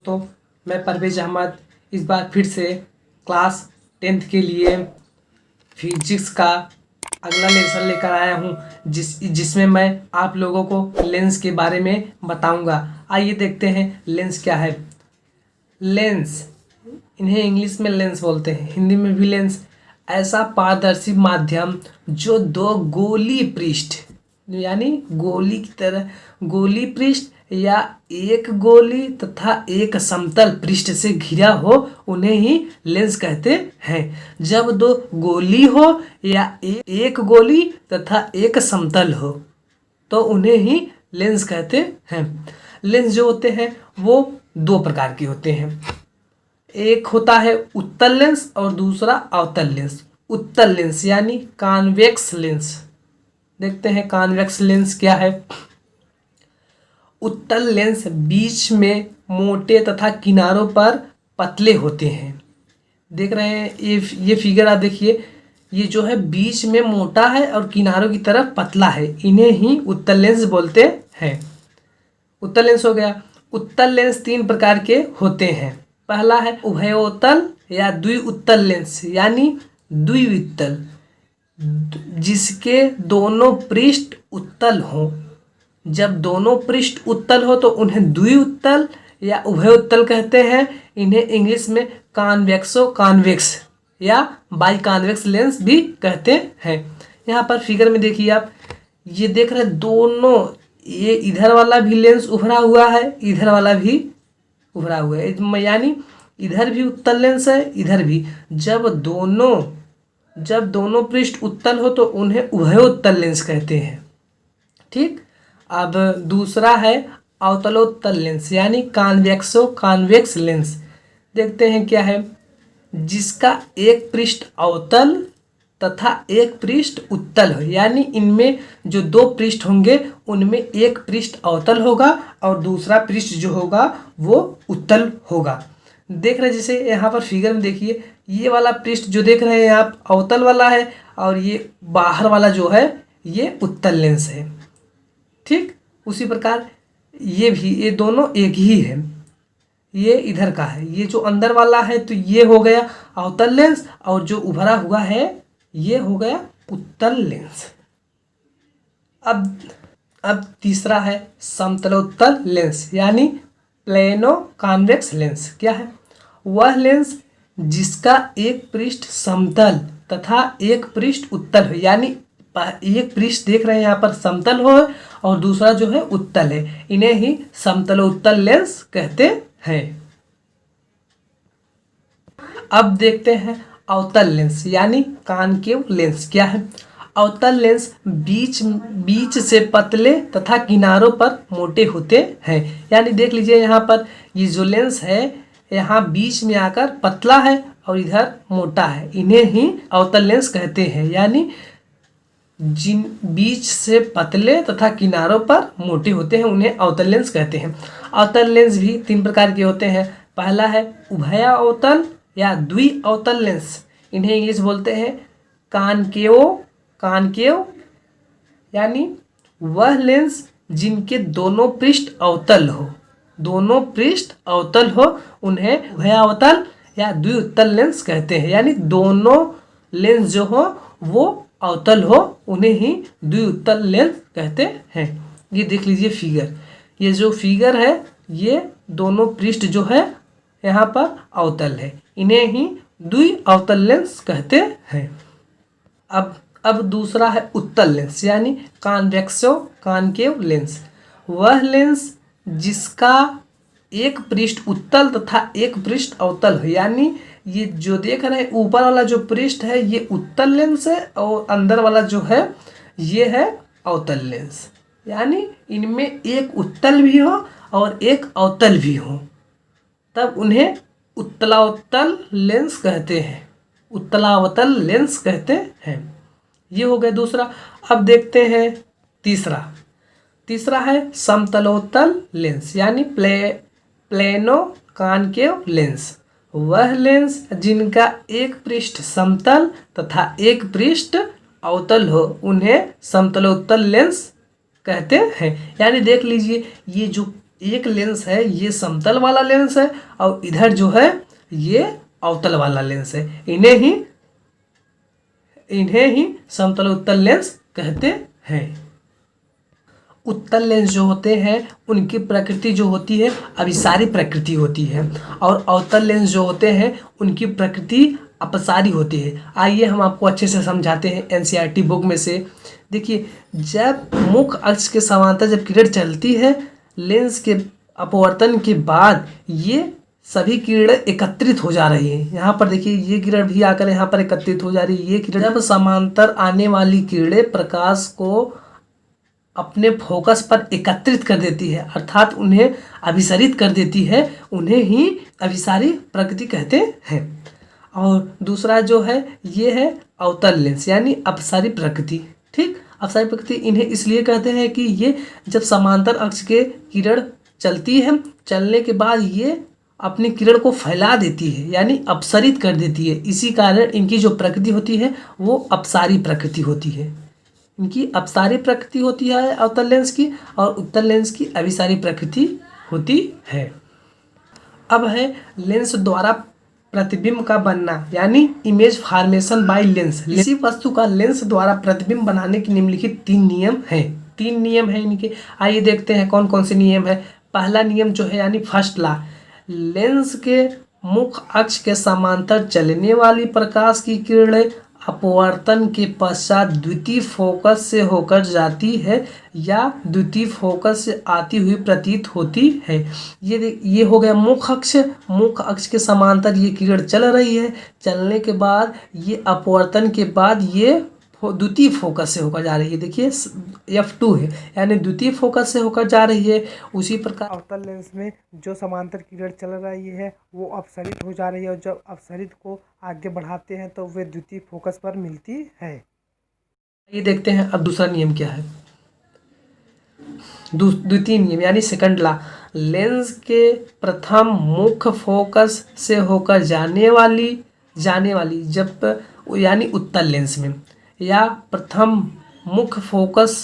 तो मैं परवेज अहमद इस बार फिर से क्लास 10th के लिए फिजिक्स का अगला लेसन लेकर आया हूँ जिसमें मैं आप लोगों को लेंस के बारे में बताऊंगा। आइए देखते हैं लेंस क्या है। लेंस, इन्हें इंग्लिश में लेंस बोलते हैं, हिंदी में भी लेंस, ऐसा पारदर्शी माध्यम जो दो गोली पृष्ठ यानी गोली की तरह गोली पृष्ठ या एक गोली तथा एक समतल पृष्ठ से घिरा हो उन्हें ही लेंस कहते हैं। जब दो गोली हो या एक गोली तथा एक समतल हो तो उन्हें ही लेंस कहते हैं। लेंस जो होते हैं वो दो प्रकार के होते हैं, एक होता है उत्तल लेंस और दूसरा अवतल लेंस। उत्तल लेंस यानी कॉन्वेक्स लेंस, देखते हैं कॉन्वेक्स लेंस क्या है। उत्तल लेंस बीच में मोटे तथा किनारों पर पतले होते हैं। देख रहे हैं ये फिगर आप देखिए, ये जो है बीच में मोटा है और किनारों की तरफ पतला है, इन्हें ही उत्तल लेंस बोलते हैं। उत्तल लेंस हो गया। उत्तल लेंस तीन प्रकार के होते हैं। पहला है उभयोत्तल या द्विउत्तल लेंस यानी द्विउत्तल, जिसके दोनों पृष्ठ उत्तल हों। जब दोनों पृष्ठ उत्तल हो तो उन्हें द्विउत्तल या उभयोत्तल कहते हैं। इन्हें इंग्लिश में कॉन्वेक्सो कॉन्वेक्स या बाई कॉन्वेक्स लेंस भी कहते हैं। यहाँ पर फिगर में देखिए आप, ये देख रहे हैं दोनों, ये इधर वाला भी लेंस उभरा हुआ है, इधर वाला भी उभरा हुआ है, यानी इधर भी उत्तल लेंस है, इधर भी। जब दोनों पृष्ठ उत्तल हो तो उन्हें उभयोत्तल लेंस कहते हैं। ठीक, अब दूसरा है अवतलोत्तल लेंस यानी कॉन्वेक्सो कॉन्वेक्स लेंस। देखते हैं क्या है, जिसका एक पृष्ठ अवतल तथा एक पृष्ठ उत्तल हो, यानी इनमें जो दो पृष्ठ होंगे उनमें एक पृष्ठ अवतल होगा और दूसरा पृष्ठ जो होगा वो उत्तल होगा। देख रहे हैं जैसे यहाँ पर फिगर में देखिए, ये वाला पृष्ठ जो देख रहे हैं आप अवतल वाला है और ये बाहर वाला जो है ये उत्तल लेंस है। ठीक, उसी प्रकार ये भी, ये दोनों एक ही है। ये इधर का है, ये जो अंदर वाला है तो ये हो गया अवतल लेंस और जो उभरा हुआ है ये हो गया उत्तल लेंस। अब तीसरा है समतलोत्तल लेंस यानी प्लेनो कॉन्वेक्स लेंस। क्या है? वह लेंस जिसका एक पृष्ठ समतल तथा एक पृष्ठ उत्तल हो, यानी एक पृष्ठ देख रहे हैं यहाँ पर समतल हो और दूसरा जो है उत्तल है, इन्हें ही समतलोत्तल लेंस कहते हैं। अब देखते हैं अवतल लेंस यानी कॉनकेव लेंस। क्या है? अवतल लेंस बीच से पतले तथा किनारों पर मोटे होते हैं। यानी देख लीजिए यहाँ पर ये जो लेंस है यहाँ बीच में आकर पतला है और इधर मोटा है, इन्हें ही अवतल लेंस कहते हैं। यानी जिन बीच से पतले तथा किनारों पर मोटे होते हैं उन्हें अवतल लेंस कहते हैं। अवतल लेंस भी तीन प्रकार के होते हैं। पहला है उभयावतल या द्विअवतल लेंस, इन्हें इंग्लिश बोलते हैं कॉनकेव, यानी वह लेंस जिनके दोनों पृष्ठ अवतल हो, उन्हें उभयावतल या द्विउत्तल लेंस कहते हैं। यानी दोनों लेंस जो हो वो अवतल हो, उन्हें ही द्विउत्तल लेंस कहते हैं। ये देख लीजिए फिगर, ये जो फिगर है ये दोनों पृष्ठ जो है यहाँ पर अवतल है, इन्हें ही द्विअवतल लेंस कहते हैं। अब दूसरा है उत्तल लेंस यानी कॉन्वेक्सो कॉनकेव लेंस। वह लेंस जिसका एक पृष्ठ उत्तल तथा एक पृष्ठ अवतल हो, यानी ये जो देख रहे हैं ऊपर वाला जो पृष्ठ है ये उत्तल लेंस है और अंदर वाला जो है ये है अवतल लेंस। यानी इनमें एक उत्तल भी हो और एक अवतल भी हो, तब उन्हें उत्तलावतल लेंस कहते हैं। ये हो गया दूसरा। अब देखते हैं तीसरा है समतलोत्तल लेंस यानी प्लेनो कॉनकेव लेंस। वह लेंस जिनका एक पृष्ठ समतल तथा एक पृष्ठ अवतल हो, उन्हें समतलोत्तल लेंस कहते हैं। यानी देख लीजिए ये जो एक लेंस है ये समतल वाला लेंस है और इधर जो है ये अवतल वाला लेंस है। इन्हें ही समतल उत्तल लेंस कहते हैं। उत्तल लेंस जो होते हैं उनकी प्रकृति जो होती है अभिसारी प्रकृति होती है और अवतल लेंस जो होते हैं उनकी प्रकृति अपसारी होती है। आइए हम आपको अच्छे से समझाते हैं एनसीईआरटी बुक में से। देखिए, जब मुख्य अक्ष के समांतर जब किरण चलती है लेंस के अपवर्तन के बाद ये सभी किरणें एकत्रित हो जा रही हैं। यहाँ पर देखिए, ये किरण भी आकर यहाँ पर एकत्रित हो जा रही है। ये किरण जब समांतर आने वाली किरणें प्रकाश को अपने फोकस पर एकत्रित कर देती है अर्थात उन्हें अभिसारित कर देती है, उन्हें ही अभिसारी प्रकृति कहते हैं। और दूसरा जो है ये है अवतल लेंस यानी अपसारी प्रकृति। ठीक, अपसारी प्रकृति इन्हें इसलिए कहते हैं कि ये जब समांतर अक्ष के किरण चलती है, चलने के बाद ये अपनी किरण को फैला देती है यानी अपसरित कर देती है। इसी कारण इनकी जो प्रकृति होती है वो अपसारी प्रकृति होती है। इनकी अपसारी प्रकृति होती है अवतल लेंस की और उत्तल लेंस की अभिसारी प्रकृति होती है। अब है लेंस द्वारा प्रतिबिंब का बनना यानी इमेज फॉर्मेशन बाय लेंस। किसी वस्तु का लेंस द्वारा प्रतिबिंब बनाने के निम्नलिखित 3 नियम हैं। 3 नियम हैं इनके। आइए देखते हैं कौन कौन से नियम है। पहला नियम जो है यानी फर्स्ट लॉ, लेंस के मुख्य अक्ष के समांतर चलने वाली प्रकाश की किरणें अपवर्तन के पश्चात द्वितीय फोकस से होकर जाती है या द्वितीय फोकस से आती हुई प्रतीत होती है। ये हो गया मुख्य अक्ष। मुख्य अक्ष के समांतर ये किरण चल रही है, चलने के बाद ये अपवर्तन के बाद ये द्वितीय फोकस से होकर जा रही है। देखिए F2 है यानी द्वितीय फोकस से होकर जा रही है। उसी प्रकार अवतल लेंस में जो समांतर किरण चल रही है वो अपसरित हो जा रही है और जब अपसरित को आगे बढ़ाते हैं तो वे द्वितीय फोकस पर मिलती है। ये देखते हैं अब दूसरा नियम क्या है। द्वितीय नियम यानी सेकंड लॉ, लेंस के प्रथम मुख्य फोकस से होकर जाने वाली जब यानी उत्तल लेंस में या प्रथम मुख्य फोकस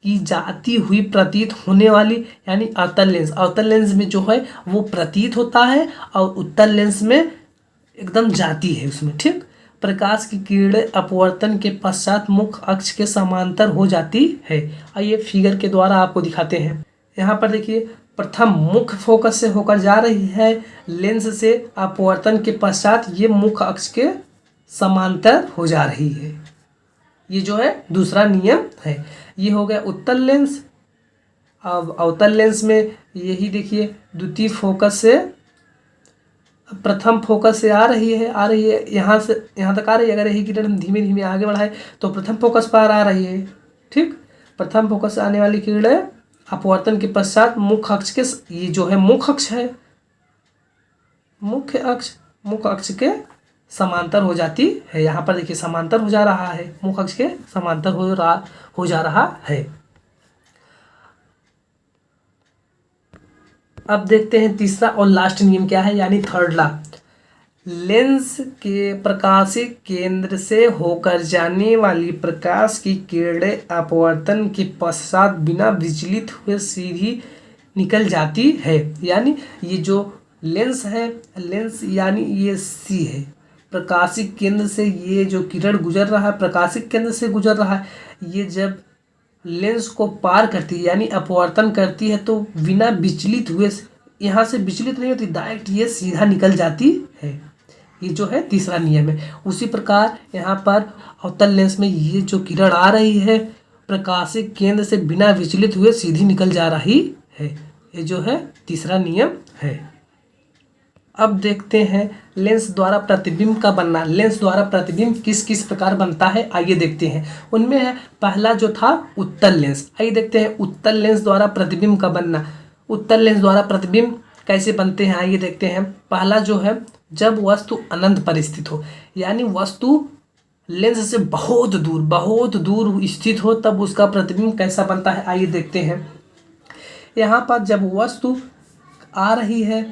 की जाती हुई प्रतीत होने वाली यानी अवतल लेंस। अवतल लेंस में जो है वो प्रतीत होता है और उत्तल लेंस में एकदम जाती है उसमें। ठीक, प्रकाश की किरणें अपवर्तन के पश्चात मुख्य अक्ष के समांतर हो जाती है। आइए फिगर के द्वारा आपको दिखाते हैं। यहाँ पर देखिए, प्रथम मुख्य फोकस से होकर जा रही है लेंस से अपवर्तन के पश्चात ये मुख्य अक्ष के समांतर हो जा रही है। ये जो है दूसरा नियम है। ये हो गया उत्तल लेंस। अब अवतल लेंस में यही देखिए, द्वितीय फोकस से प्रथम फोकस से आ रही है यहाँ से यहाँ तक आ रही है। अगर यही किरण धीमे धीमे आगे बढ़ाए तो प्रथम फोकस पर आ रही है। ठीक, प्रथम फोकस से आने वाली किरणें अपवर्तन के पश्चात मुख्य अक्ष के, ये जो है मुख्य अक्ष है, मुख्य अक्ष के समांतर हो जाती है। यहाँ पर देखिए समांतर हो जा रहा है, मुख्य अक्ष के समांतर हो जा रहा है। अब देखते हैं तीसरा और लास्ट नियम क्या है यानी थर्ड लॉ, लेंस के प्रकाशिक केंद्र से होकर जाने वाली प्रकाश की किरणें अपवर्तन के पश्चात बिना विचलित हुए सीधी निकल जाती है। यानी ये जो लेंस है, लेंस यानी ये सी है, प्रकाशिक केंद्र से ये जो किरण गुजर रहा है प्रकाशिक केंद्र से गुजर रहा है, ये जब लेंस को पार करती है यानी अपवर्तन करती है तो बिना विचलित हुए, यहाँ से विचलित नहीं होती, डायरेक्ट ये सीधा निकल जाती है। ये जो है तीसरा नियम है। उसी प्रकार यहाँ पर अवतल लेंस में ये जो किरण आ रही है प्रकाशिक केंद्र से बिना विचलित हुए सीधी निकल जा रही है। ये जो है तीसरा नियम है। अब देखते हैं लेंस द्वारा प्रतिबिंब का बनना। लेंस द्वारा प्रतिबिंब किस किस प्रकार बनता है आइए देखते हैं। उनमें है पहला जो था उत्तल लेंस। आइए देखते हैं उत्तल लेंस द्वारा प्रतिबिंब का बनना। उत्तल लेंस द्वारा प्रतिबिंब कैसे बनते हैं आइए देखते हैं। पहला जो है जब वस्तु अनंत पर स्थित हो यानी वस्तु लेंस से बहुत दूर स्थित हो तब उसका प्रतिबिंब कैसा बनता है आइए देखते हैं। यहाँ पर जब वस्तु आ रही है,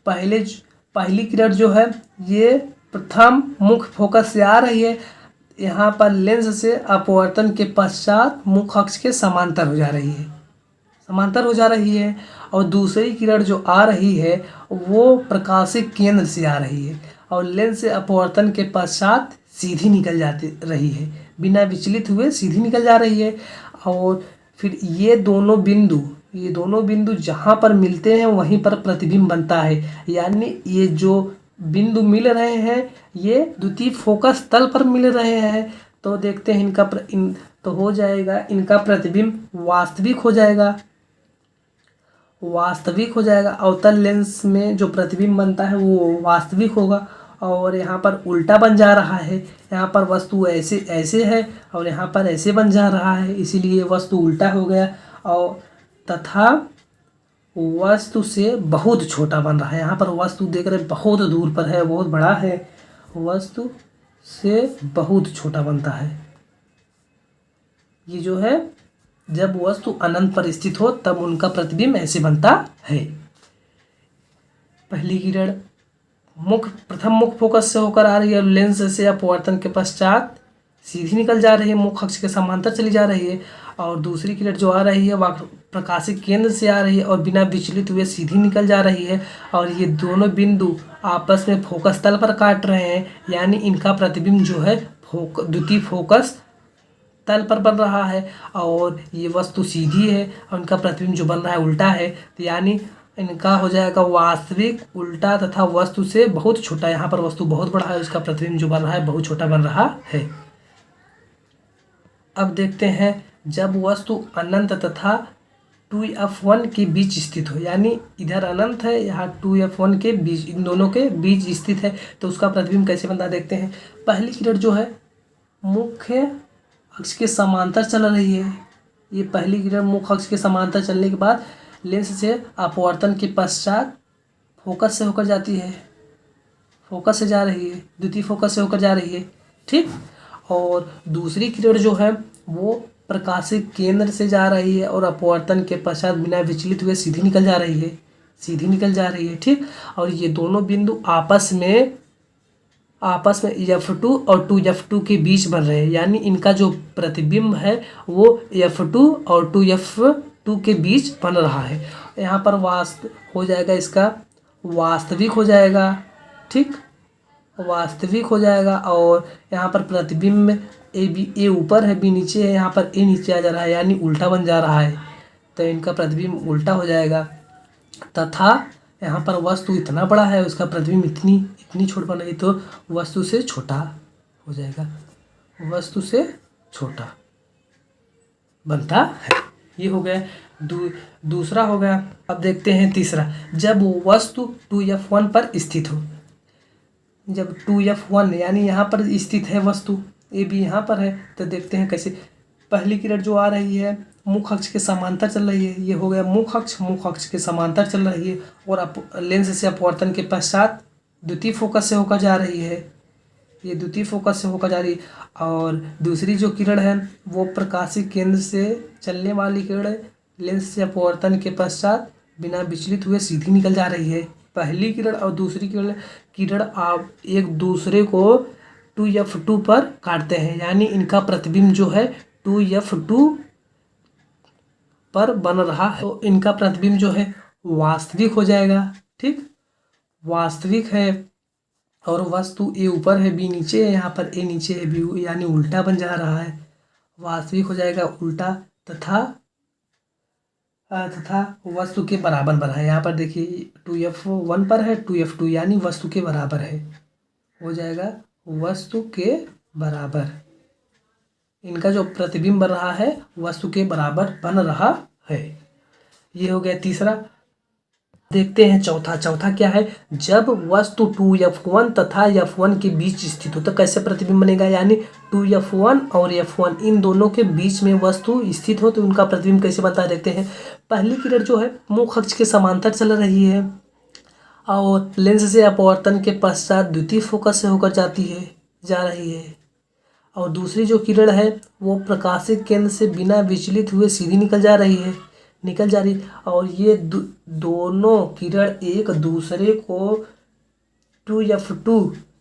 पहली किरण जो है ये प्रथम मुख्य फोकस से आ रही है, यहाँ पर लेंस से अपवर्तन के पश्चात मुख्य अक्ष के समांतर हो जा रही है। समांतर हो जा रही है, और दूसरी किरण जो आ रही है वो प्रकाशिक केंद्र से आ रही है और लेंस से अपवर्तन के पश्चात सीधी निकल जाती रही है, बिना विचलित हुए सीधी निकल जा रही है। और फिर ये दोनों बिंदु जहाँ पर मिलते हैं वहीं पर प्रतिबिंब बनता है, यानी ये जो बिंदु मिल रहे हैं ये द्वितीय फोकस तल पर मिल रहे हैं। तो देखते हैं तो हो जाएगा इनका प्रतिबिंब वास्तविक हो जाएगा। अवतल लेंस में जो प्रतिबिंब बनता है वो वास्तविक होगा, और यहाँ पर उल्टा बन जा रहा है। यहाँ पर वस्तु ऐसे है और यहाँ पर ऐसे बन जा रहा है, इसीलिए वस्तु उल्टा हो गया। और तथा वस्तु से बहुत छोटा बन रहा है। यहाँ पर वस्तु देख रहे बहुत दूर पर है, बहुत बड़ा है, वस्तु से बहुत छोटा बनता है। ये जो है जब वस्तु अनंत पर स्थित हो तब उनका प्रतिबिंब ऐसे बनता है। पहली किरण प्रथम मुख्य फोकस से होकर आ रही है, लेंस से अपवर्तन के पश्चात सीधी निकल जा रही है, मुख्य अक्ष के समांतर चली जा रही है। और दूसरी किरण जो आ रही है वह प्रकाशिक केंद्र से आ रही है और बिना विचलित हुए सीधी निकल जा रही है। और ये दोनों बिंदु आपस में फोकस तल पर काट रहे हैं, यानी इनका प्रतिबिंब जो है द्वितीय फोकस तल पर बन रहा है। और ये वस्तु सीधी है और इनका प्रतिबिंब जो बन रहा है उल्टा है, तो यानी इनका हो जाएगा वास्तविक, उल्टा तथा वस्तु से बहुत छोटा। यहाँ पर वस्तु बहुत बड़ा है, इसका प्रतिबिंब जो बन रहा है बहुत छोटा बन रहा है। अब देखते हैं जब वस्तु अनंत तथा 2f1 के बीच स्थित हो, यानी इधर अनंत है यहाँ 2f1 के बीच, इन दोनों के बीच स्थित है, तो उसका प्रतिबिंब कैसे बनता है देखते हैं। पहली किरण जो है मुख्य अक्ष के समांतर चल रही है। ये पहली किरण मुख्य अक्ष के समांतर चलने के बाद लेंस से अपवर्तन के पश्चात फोकस से होकर जाती है, फोकस से जा रही है, द्वितीय फोकस से होकर जा रही है, ठीक। और दूसरी किरण जो है वो प्रकाशिक केंद्र से जा रही है और अपवर्तन के पश्चात बिना विचलित हुए सीधी निकल जा रही है, ठीक। और ये दोनों बिंदु आपस में F2 और 2F2 के बीच बन रहे हैं, यानी इनका जो प्रतिबिंब है वो F2 और 2F2 के बीच बन रहा है। यहाँ पर हो जाएगा, इसका वास्तविक हो जाएगा, ठीक, वास्तविक हो जाएगा। और यहाँ पर प्रतिबिंब ए ऊपर है, बी नीचे है, यहाँ पर ए नीचे आ जा रहा है, यानी उल्टा बन जा रहा है, तो इनका प्रतिबिंब उल्टा हो जाएगा। तथा यहाँ पर वस्तु इतना बड़ा है, उसका प्रतिबिंब इतनी छोटा बन रही, तो वस्तु से छोटा हो जाएगा, वस्तु से छोटा बनता है। ये हो गया दूसरा हो गया। अब देखते हैं तीसरा, जब वस्तु 2f1 पर स्थित हो। जब 2f1 यानी यहाँ पर स्थित है वस्तु, ए बी यहाँ पर है, तो देखते हैं कैसे। पहली किरण जो आ रही है मुख्य अक्ष के समांतर चल रही है, ये हो गया मुख्य अक्ष के समांतर चल रही है और लेंस से अपवर्तन के पश्चात द्वितीय फोकस से होकर जा रही है, ये द्वितीय फोकस से होकर जा रही है। और दूसरी जो किरण है वो प्रकाशिक केंद्र से चलने वाली किरण लेंस से अपवर्तन के पश्चात बिना विचलित हुए सीधी निकल जा रही है। पहली किरण और दूसरी किरण आप एक दूसरे को 2f2 पर काटते हैं, यानी इनका प्रतिबिंब जो है 2f2 पर बन रहा है, तो इनका प्रतिबिंब जो है वास्तविक हो जाएगा, ठीक, वास्तविक है। और वस्तु ए ऊपर है, बी नीचे है, यहाँ पर ए नीचे है, बी यानी उल्टा बन जा रहा है, वास्तविक हो जाएगा उल्टा। तथा वस्तु के बराबर बना है, यहाँ पर देखिए 2f1 पर है, 2f2 यानी वस्तु के बराबर है, हो जाएगा वस्तु के बराबर। इनका जो प्रतिबिंब बन रहा है वस्तु के बराबर बन रहा है। ये हो गया तीसरा। देखते हैं चौथा क्या है, जब वस्तु 2f1 तथा f1 के बीच स्थित हो तो कैसे प्रतिबिंब बनेगा, यानी 2f1 और f1 इन दोनों के बीच में वस्तु स्थित हो तो उनका प्रतिबिंब कैसे बनता है देखते हैं। पहली किरण जो है मुख्य अक्ष के समांतर चल रही है और लेंस से अपवर्तन के पश्चात द्वितीय फोकस से होकर जा रही है। और दूसरी जो किरण है वो प्रकाशिक केंद्र से बिना विचलित हुए सीधी निकल जा रही। और ये दोनों किरण एक दूसरे को 2f2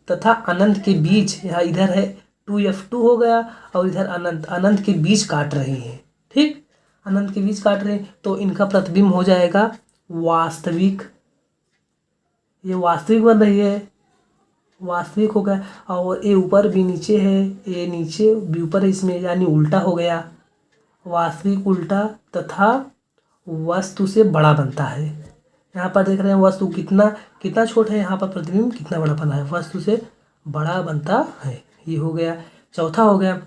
तथा अनंत के बीच, यहाँ इधर है 2f2 हो गया और इधर अनंत के बीच काट रही हैं, ठीक। अनंत के बीच काट रहे हैं, तो इनका प्रतिबिंब हो जाएगा वास्तविक। ये वास्तविक बन रही है, वास्तविक हो गया। और ए ऊपर बी नीचे है, ए नीचे बी ऊपर है इसमें, यानी उल्टा हो गया। वास्तविक उल्टा तथा वस्तु से बड़ा बनता है। यहाँ पर देख रहे हैं वस्तु कितना कितना छोटा है, यहाँ पर प्रतिबिंब कितना बड़ा बना है, वस्तु से बड़ा बनता है। ये हो गया, चौथा हो गया।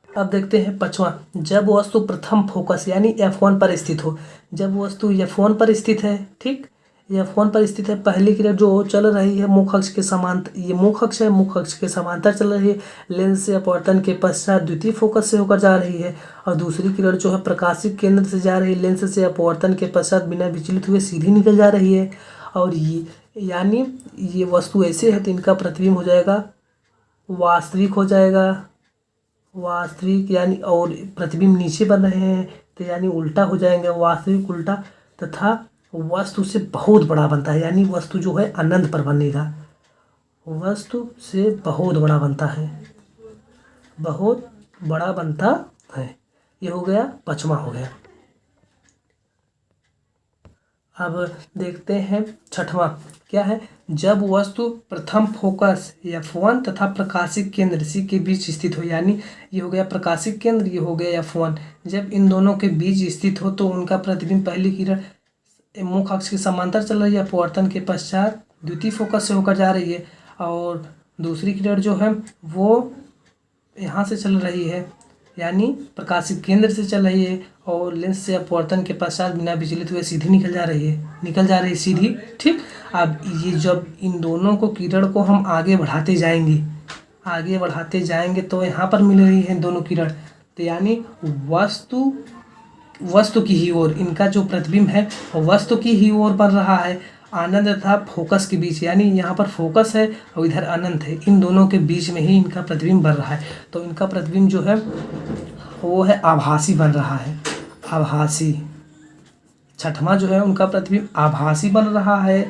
अब देखते हैं पांचवा, जब वस्तु प्रथम फोकस यानी F1 पर स्थित हो। जब वस्तु F1 पर स्थित है, ठीक, F1 पर स्थित है, पहली किरण जो चल रही है मुख्य अक्ष के समांतर, ये मुख्य अक्ष है, मुख्य अक्ष के समांतर चल रही है, लेंस से अपवर्तन के पश्चात द्वितीय फोकस से होकर जा रही है। और दूसरी किरण जो है प्रकाशिक केंद्र से जा रही है, लेंस से अपवर्तन के पश्चात बिना विचलित हुए सीधी निकल जा रही है। और ये यानी ये वस्तु ऐसे है तो इनका प्रतिबिंब हो जाएगा वास्तविक, हो जाएगा वास्तविक, यानी और प्रतिबिंब नीचे बन रहे हैं तो यानी उल्टा हो जाएंगे, वास्तविक उल्टा, तथा वस्तु से बहुत बड़ा बनता है, यानी वस्तु जो है अनंत पर बनेगा, वस्तु से बहुत बड़ा बनता है, बहुत बड़ा बनता है। ये हो गया, पांचवा हो गया। अब देखते हैं छठवां, क्या है, जब वस्तु प्रथम फोकस F1 तथा प्रकाशिक केंद्र C के बीच स्थित हो, यानी ये हो गया प्रकाशिक केंद्र, ये हो गया F1। जब इन दोनों के बीच स्थित हो तो उनका प्रतिबिंब पहली किरण मुख्य अक्ष के समांतर चल रही है, अपवर्तन के पश्चात द्वितीय फोकस से होकर जा रही है। और दूसरी किरण जो है वो यहाँ से चल रही है, यानी प्रकाशिक केंद्र से चल रही है, और लेंस से अपवर्तन के पश्चात बिना विचलित हुए सीधी निकल जा रही है सीधी, ठीक। अब ये जब इन दोनों को किरण को हम आगे बढ़ाते जाएंगे तो यहाँ पर मिल रही है दोनों किरण, तो यानी वस्तु की ही ओर इनका जो प्रतिबिंब है वस्तु की ही ओर बन रहा है, आनंद तथा फोकस के बीच, यानी यहाँ पर फोकस है और इधर अनंत है, इन दोनों के बीच में ही इनका प्रतिबिंब बन रहा है। तो इनका प्रतिबिंब जो है वो है आभासी बन रहा है, आभासी। छठवां जो है उनका प्रतिबिंब आभासी बन रहा है,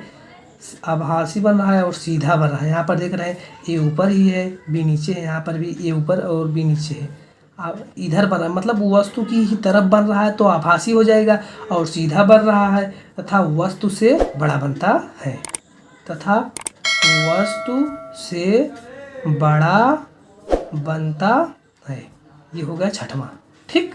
और सीधा बन रहा है। यहाँ पर देख रहे हैं ए ऊपर ही है, बी नीचे है, यहाँ पर भी ए ऊपर और बी नीचे है। अब इधर बन रहा है, मतलब वस्तु की ही तरफ बन रहा है तो आभासी हो जाएगा, और सीधा बन रहा है तथा वस्तु से बड़ा बनता है, ये हो गया छठवां, ठीक।